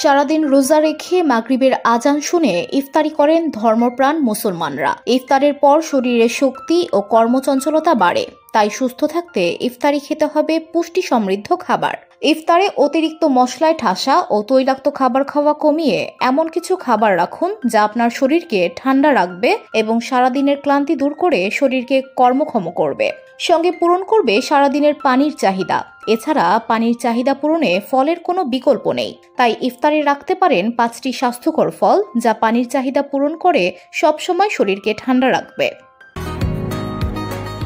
সারাদিন রোজা রেখে মাগরিবের আজান শুনে ইফতারি করেন ধর্মপ্রাণ মুসলমানরা। ইফতারের পর শরীরে শক্তি ও কর্মচঞ্চলতা বাড়ে, তাই সুস্থ থাকতে ইফতারি খেতে হবে পুষ্টি সমৃদ্ধ খাবার। ইফতারে অতিরিক্ত মশলায় ঠাসা ও তৈলাক্ত খাবার খাওয়া কমিয়ে এমন কিছু খাবার রাখুন যা আপনার শরীরকে ঠান্ডা রাখবে এবং সারাদিনের ক্লান্তি দূর করে শরীরকে কর্মক্ষম করবে। সঙ্গে পূরণ করবে সারাদিনের পানির চাহিদা। এছাড়া পানির চাহিদা পূরণে ফলের কোনো বিকল্প নেই, তাই ইফতারে রাখতে পারেন 5টি স্বাস্থ্যকর ফল যা পানির চাহিদা পূরণ করে সবসময় শরীরকে ঠান্ডা রাখবে।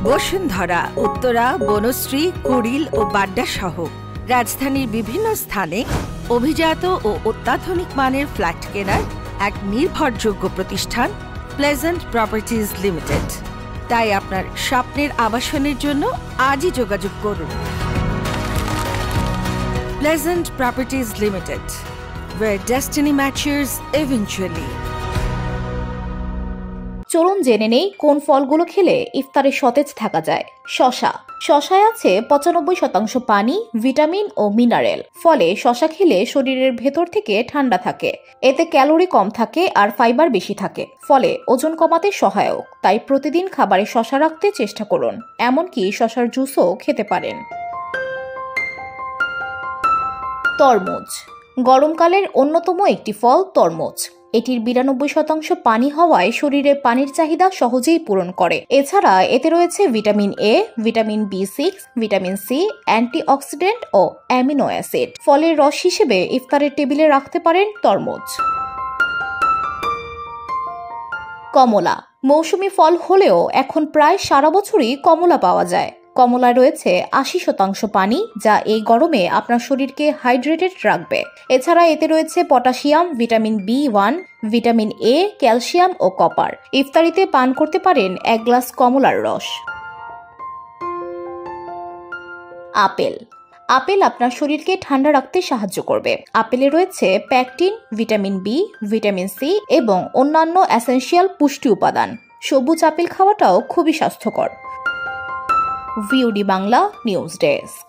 বসুন্ধরা, উত্তরা, বনশ্রী, কুড়িল ও বাড্ডা সহ রাজধানীর বিভিন্ন স্থানে অভিজাত ও অত্যাধুনিক মানের ফ্ল্যাট কেনার এক নির্ভরযোগ্য প্রতিষ্ঠান প্লেজেন্ট প্রপার্টিজ লিমিটেড। তাই আপনার স্বপ্নের আবাসনের জন্য আজই যোগাযোগ করুন। Pleasant Properties Limited, where destiny matches eventually. চলুন জেনে নেই কোন ফলগুলো খেলে ইফতারে সতেজ থাকা যায়। শসা। শসায় আছে 95% পানি, ভিটামিন ও মিনারেল। ফলে শসা খেলে শরীরের ভেতর থেকে ঠান্ডা থাকে। এতে ক্যালোরি কম থাকে আর ফাইবার বেশি থাকে, ফলে ওজন কমাতে সহায়ক। তাই প্রতিদিন খাবারে শসা রাখতে চেষ্টা করুন। এমনকি শসার জুসও খেতে পারেন। তরমুজ। গরমকালের অন্যতম একটি ফল তরমুজ। এটির 92% পানি হওয়ায় শরীরে পানির চাহিদা সহজেই পূরণ করে। এছাড়া এতে রয়েছে vitamin A, vitamin B6, vitamin C, antioxidant ও অ্যামিনো অ্যাসিড। ফলের রস হিসেবে ইফতারের টেবিলে রাখতে পারেন তরমুজ। কমলা। মৌসুমী ফল হলেও এখন প্রায় সারা বছরই কমলা পাওয়া যায়। কমলায় রয়েছে 80% পানি, যা এই গরমে আপনার শরীরকে হাইড্রেটেড রাখবে। এছাড়া এতে রয়েছে potassium, vitamin B1, vitamin A, calcium ও কপার। ইফতারিতে পান করতে পারেন 1 গ্লাস কমলার রস। আপেল। আপেল আপনার শরীরকে ঠান্ডা রাখতে সাহায্য করবে। আপেলে রয়েছে pectin, vitamin B, vitamin C এবং অন্যান্য এসেনশিয়াল পুষ্টি উপাদান। সবুজ আপেল খাওয়াটাও খুবই স্বাস্থ্যকর। VOD Bangla news desk.